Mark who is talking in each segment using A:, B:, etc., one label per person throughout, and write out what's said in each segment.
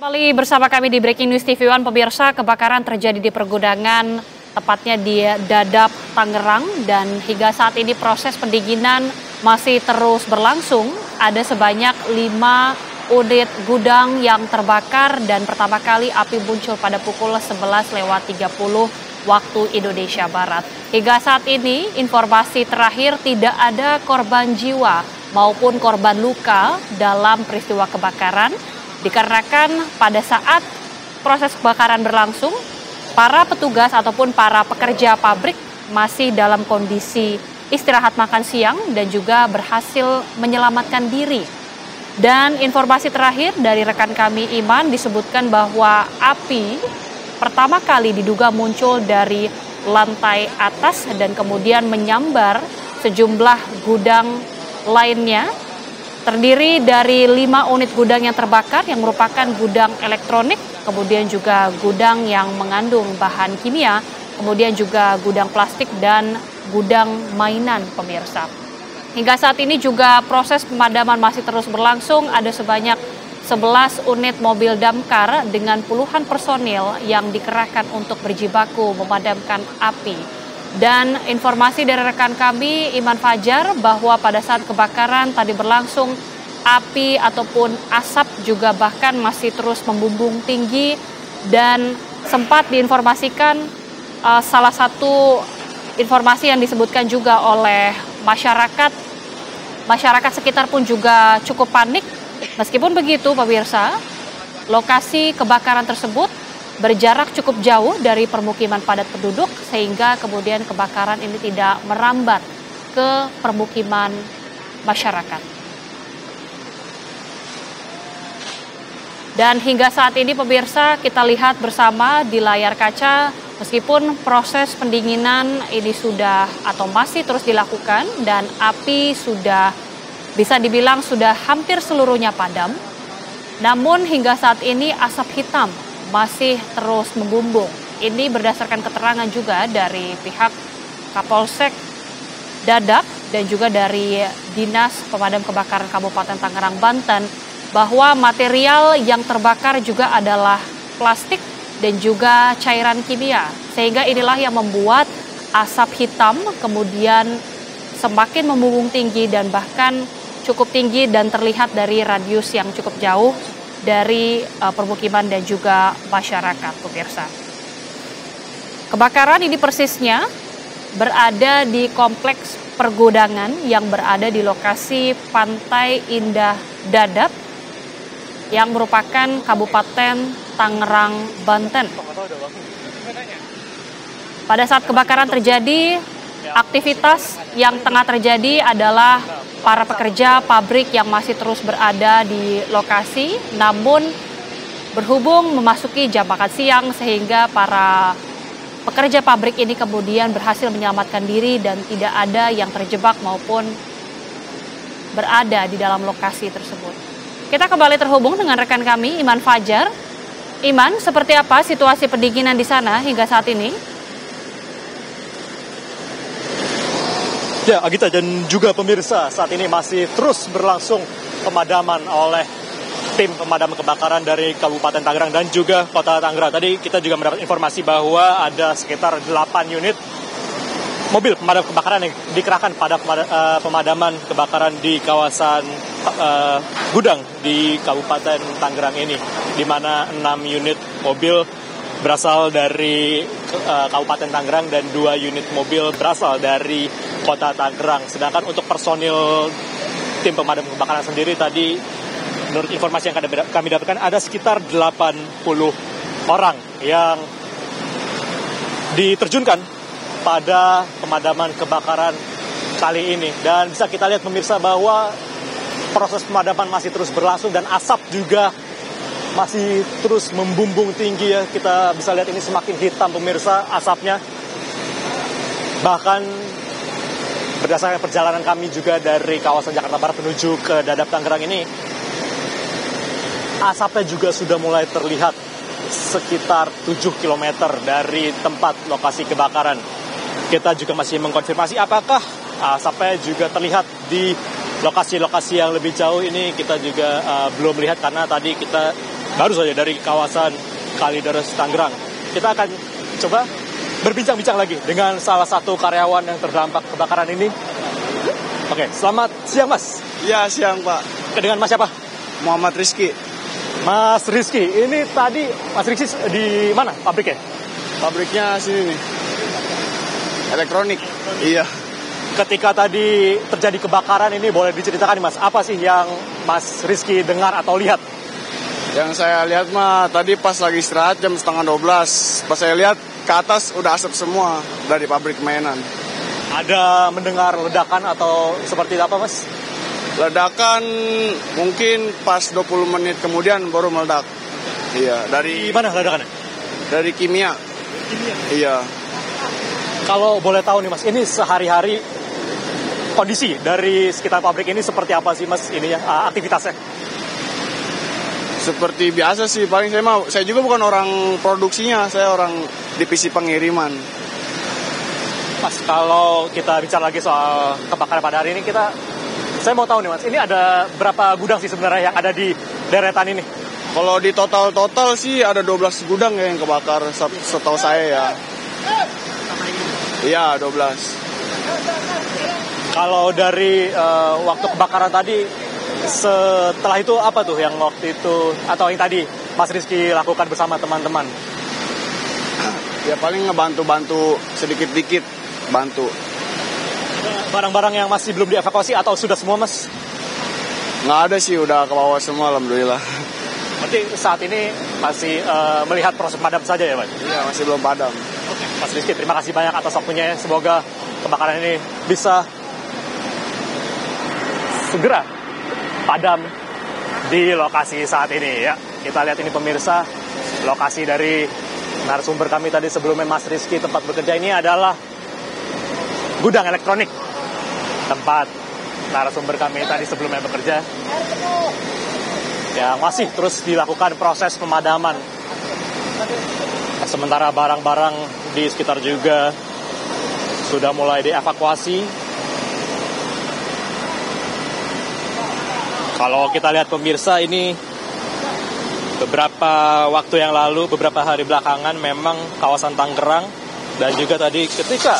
A: Kembali bersama kami di Breaking News TV One, pemirsa. Kebakaran terjadi di pergudangan, tepatnya di Dadap, Tangerang, dan hingga saat ini proses pendinginan masih terus berlangsung. Ada sebanyak 5 unit gudang yang terbakar dan pertama kali api muncul pada pukul 11.30 waktu Indonesia Barat. Hingga saat ini informasi terakhir tidak ada korban jiwa maupun korban luka dalam peristiwa kebakaran. Dikarenakan pada saat proses kebakaran berlangsung, para petugas ataupun para pekerja pabrik masih dalam kondisi istirahat makan siang dan juga berhasil menyelamatkan diri. Dan informasi terakhir dari rekan kami Iman disebutkan bahwa api pertama kali diduga muncul dari lantai atas dan kemudian menyambar sejumlah gudang lainnya. Terdiri dari 5 unit gudang yang terbakar yang merupakan gudang elektronik, kemudian juga gudang yang mengandung bahan kimia, kemudian juga gudang plastik dan gudang mainan, pemirsa. Hingga saat ini juga proses pemadaman masih terus berlangsung. Ada sebanyak 11 unit mobil damkar dengan puluhan personil yang dikerahkan untuk berjibaku memadamkan api. Dan informasi dari rekan kami Iman Fajar bahwa pada saat kebakaran tadi berlangsung, api ataupun asap juga bahkan masih terus membumbung tinggi dan sempat diinformasikan salah satu informasi yang disebutkan juga oleh masyarakat sekitar pun juga cukup panik. Meskipun begitu, pemirsa, lokasi kebakaran tersebut berjarak cukup jauh dari permukiman padat penduduk sehingga kemudian kebakaran ini tidak merambat ke permukiman masyarakat. Dan hingga saat ini pemirsa, kita lihat bersama di layar kaca, meskipun proses pendinginan ini sudah atau masih terus dilakukan dan api sudah bisa dibilang sudah hampir seluruhnya padam, namun hingga saat ini asap hitam masih terus membumbung. Ini berdasarkan keterangan juga dari pihak Kapolsek Dadap dan juga dari Dinas Pemadam Kebakaran Kabupaten Tangerang, Banten, bahwa material yang terbakar juga adalah plastik dan juga cairan kimia. Sehingga inilah yang membuat asap hitam kemudian semakin membumbung tinggi dan bahkan cukup tinggi dan terlihat dari radius yang cukup jauh dari permukiman dan juga masyarakat, pemirsa. Kebakaran ini persisnya berada di kompleks pergudangan yang berada di lokasi Pantai Indah Dadap yang merupakan Kabupaten Tangerang, Banten. Pada saat kebakaran terjadi, aktivitas yang tengah terjadi adalah para pekerja pabrik yang masih terus berada di lokasi, namun berhubung memasuki jam makan siang sehingga para pekerja pabrik ini kemudian berhasil menyelamatkan diri dan tidak ada yang terjebak maupun berada di dalam lokasi tersebut. Kita kembali terhubung dengan rekan kami Iman Fajar. Iman, seperti apa situasi pendinginan di sana hingga saat ini?
B: Ya, Agita dan juga pemirsa, saat ini masih terus berlangsung pemadaman oleh tim pemadam kebakaran dari Kabupaten Tangerang dan juga Kota Tangerang. Tadi kita juga mendapat informasi bahwa ada sekitar 8 unit mobil pemadam kebakaran yang dikerahkan pada pemadaman kebakaran di kawasan gudang di Kabupaten Tangerang ini, di mana 6 unit mobil berasal dari Kabupaten Tangerang dan 2 unit mobil berasal dari Kota Tangerang. Sedangkan untuk personil tim pemadam kebakaran sendiri tadi, menurut informasi yang kami dapatkan, ada sekitar 80 orang yang diterjunkan pada pemadaman kebakaran kali ini. Dan bisa kita lihat pemirsa bahwa proses pemadaman masih terus berlangsung dan asap juga masih terus membumbung tinggi ya. Kita bisa lihat ini semakin hitam pemirsa asapnya. Bahkan berdasarkan perjalanan kami juga dari kawasan Jakarta Barat menuju ke Dadap Tangerang ini, asapnya juga sudah mulai terlihat sekitar 7 km dari tempat lokasi kebakaran. Kita juga masih mengkonfirmasi apakah asapnya juga terlihat di lokasi-lokasi yang lebih jauh ini. Kita juga belum melihat karena tadi kita baru saja dari kawasan Kalideres, Tangerang. Kita akan coba berbincang-bincang lagi dengan salah satu karyawan yang terdampak kebakaran ini. Oke, selamat siang Mas.
C: Ya, siang Pak.
B: Dengan Mas siapa?
C: Muhammad Rizky.
B: Mas Rizky, ini tadi Mas Rizky di mana pabriknya?
C: Pabriknya sini nih. Elektronik. Iya.
B: Ketika tadi terjadi kebakaran ini, boleh diceritakan nih Mas, apa sih yang Mas Rizky dengar atau lihat?
C: Yang saya lihat mah tadi pas lagi istirahat jam setengah 12. Pas saya lihat ke atas udah asap semua dari pabrik mainan.
B: Ada mendengar ledakan atau seperti apa Mas?
C: Ledakan mungkin pas 20 menit kemudian baru meledak. Iya,
B: Di mana ledakannya?
C: dari kimia. Iya.
B: Kalau boleh tahu nih Mas, ini sehari-hari kondisi dari sekitar pabrik ini seperti apa sih Mas ininya, aktivitasnya?
C: Seperti biasa sih, paling saya juga bukan orang produksinya, saya orang divisi pengiriman.
B: Mas, kalau kita bicara lagi soal kebakaran pada hari ini, saya mau tahu nih Mas, ini ada berapa gudang sih sebenarnya yang ada di deretan ini?
C: Kalau di total sih ada 12 gudang ya yang kebakar setahu saya ya. Iya, 12.
B: Kalau dari waktu kebakaran tadi, setelah itu apa tuh yang waktu itu, atau yang tadi Mas Rizky lakukan bersama teman-teman?
C: Ya paling ngebantu-bantu sedikit-dikit, bantu.
B: Barang-barang yang masih belum dievakuasi atau sudah semua Mas?
C: Nggak ada sih, udah ke bawah semua alhamdulillah.
B: Berarti saat ini masih melihat proses padam saja ya Mas?
C: Iya, masih belum padam.
B: Oke, Mas Rizky, terima kasih banyak atas waktunya. Semoga kebakaran ini bisa segera padam di lokasi saat ini ya. Kita lihat ini pemirsa, lokasi dari narasumber kami tadi sebelumnya Mas Rizky tempat bekerja ini adalah gudang elektronik. Tempat narasumber kami tadi sebelumnya bekerja. Ya, masih terus dilakukan proses pemadaman. Sementara barang-barang di sekitar juga sudah mulai dievakuasi. Kalau kita lihat pemirsa, ini beberapa waktu yang lalu, beberapa hari belakangan memang kawasan Tangerang dan juga tadi ketika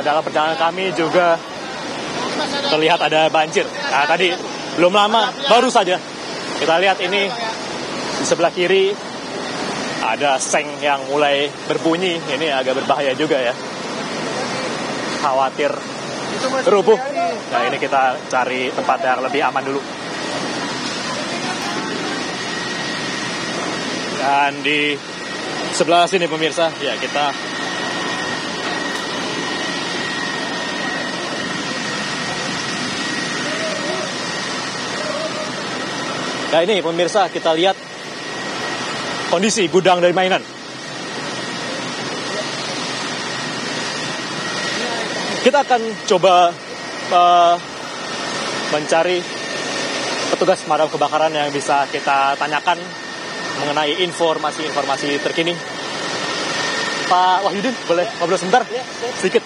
B: dalam perjalanan kami juga terlihat ada banjir. Nah, tadi belum lama, baru saja kita lihat ini di sebelah kiri ada seng yang mulai berbunyi. Ini agak berbahaya juga ya. Khawatir rubuh. Nah, ini kita cari tempat yang lebih aman dulu. Dan di sebelah sini pemirsa, ya kita nah ini pemirsa, kita lihat kondisi gudang dari mainan. Kita akan coba mencari petugas pemadam kebakaran yang bisa kita tanyakan mengenai informasi terkini. Pak Wahyudin, boleh ngobrol sebentar? Sedikit.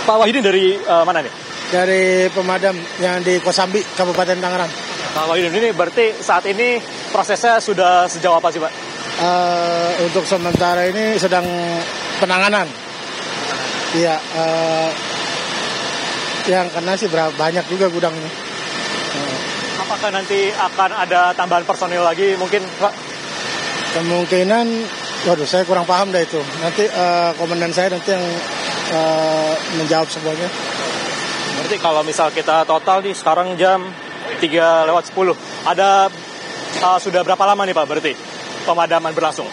B: Pak Wahyudin dari mana nih?
D: Dari pemadam yang di Kosambi, Kabupaten Tangerang.
B: Pak Wahyudin, ini berarti saat ini prosesnya sudah sejauh apa sih Pak?
D: Untuk sementara ini sedang penanganan. Iya, yang kena sih banyak juga gudang ini.
B: Apakah nanti akan ada tambahan personil lagi mungkin Pak?
D: Kemungkinan, waduh saya kurang paham dah itu. Nanti komandan saya nanti yang menjawab semuanya.
B: Berarti kalau misal kita total nih sekarang jam 3:10. Ada sudah berapa lama nih Pak berarti pemadaman berlangsung?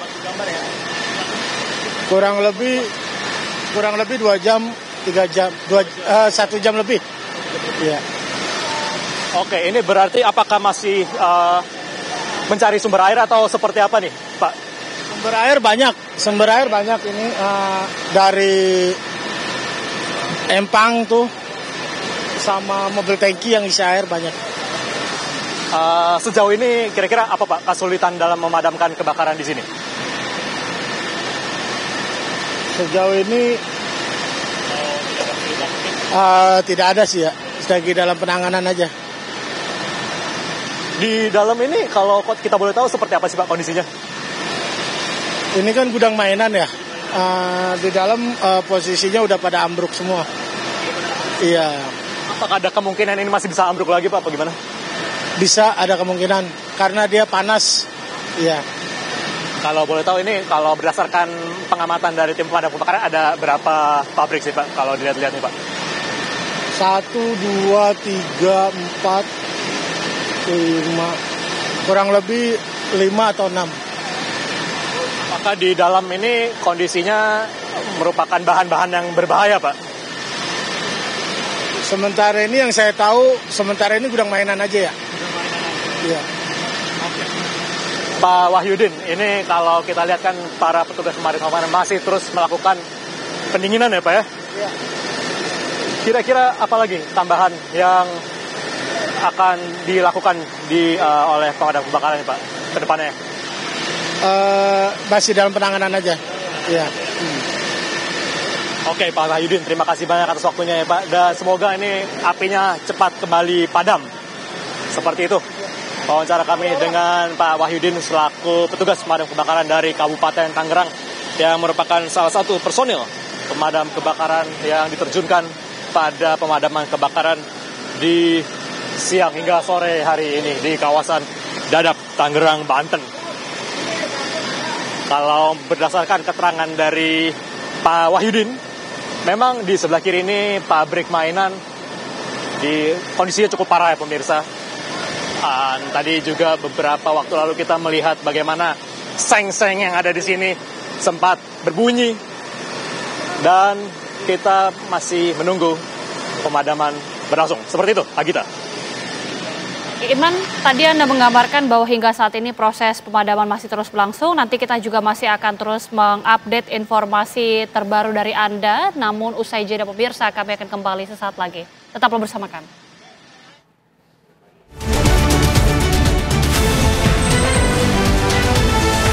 D: Kurang lebih 2 jam, 3 jam, 1 jam lebih. Iya.
B: Oke, ini berarti apakah masih mencari sumber air atau seperti apa nih, Pak?
D: Sumber air banyak ini dari empang tuh sama mobil tangki yang isi air banyak.
B: Sejauh ini kira-kira apa Pak kesulitan dalam memadamkan kebakaran di sini?
D: Sejauh ini tidak ada sih ya, lagi dalam penanganan aja.
B: Di dalam ini kalau kita boleh tahu seperti apa sih Pak kondisinya?
D: Ini kan gudang mainan ya. Di dalam posisinya udah pada ambruk semua. Iya.
B: Apakah ada kemungkinan ini masih bisa ambruk lagi Pak? Apa gimana?
D: Bisa ada kemungkinan karena dia panas. Iya.
B: Kalau boleh tahu ini, kalau berdasarkan pengamatan dari tim pemadam kebakaran ada berapa pabrik sih Pak? Kalau dilihat-lihat nih Pak.
D: 1, 2, 3, 4, 5, kurang lebih 5 atau 6.
B: Apakah di dalam ini kondisinya merupakan bahan-bahan yang berbahaya Pak?
D: Sementara ini yang saya tahu, sementara ini gudang mainan aja ya. Iya.
B: Pak Wahyudin, ini kalau kita lihat kan para petugas pemadam kebakaran masih terus melakukan pendinginan ya Pak ya?
D: Iya.
B: Kira-kira apa lagi tambahan yang akan dilakukan oleh pemadam kebakaran Pak ke depannya?
D: Masih dalam penanganan aja. Iya.
B: Oke Pak Wahyudin, terima kasih banyak atas waktunya ya Pak. Dan semoga ini apinya cepat kembali padam. Seperti itu wawancara kami dengan Pak Wahyudin selaku petugas pemadam kebakaran dari Kabupaten Tangerang yang merupakan salah satu personil pemadam kebakaran yang diterjunkan pada pemadaman kebakaran di siang hingga sore hari ini di kawasan Dadap, Tangerang, Banten. Kalau berdasarkan keterangan dari Pak Wahyudin, memang di sebelah kiri ini pabrik mainan di kondisinya cukup parah ya pemirsa. Tadi juga beberapa waktu lalu kita melihat bagaimana seng-seng yang ada di sini sempat berbunyi dan kita masih menunggu pemadaman berlangsung. Seperti itu, Agita.
A: Iman, tadi Anda menggambarkan bahwa hingga saat ini proses pemadaman masih terus berlangsung. Nanti kita juga masih akan terus mengupdate informasi terbaru dari Anda. Namun usai jeda pemirsa, kami akan kembali sesaat lagi. Tetaplah bersama kami.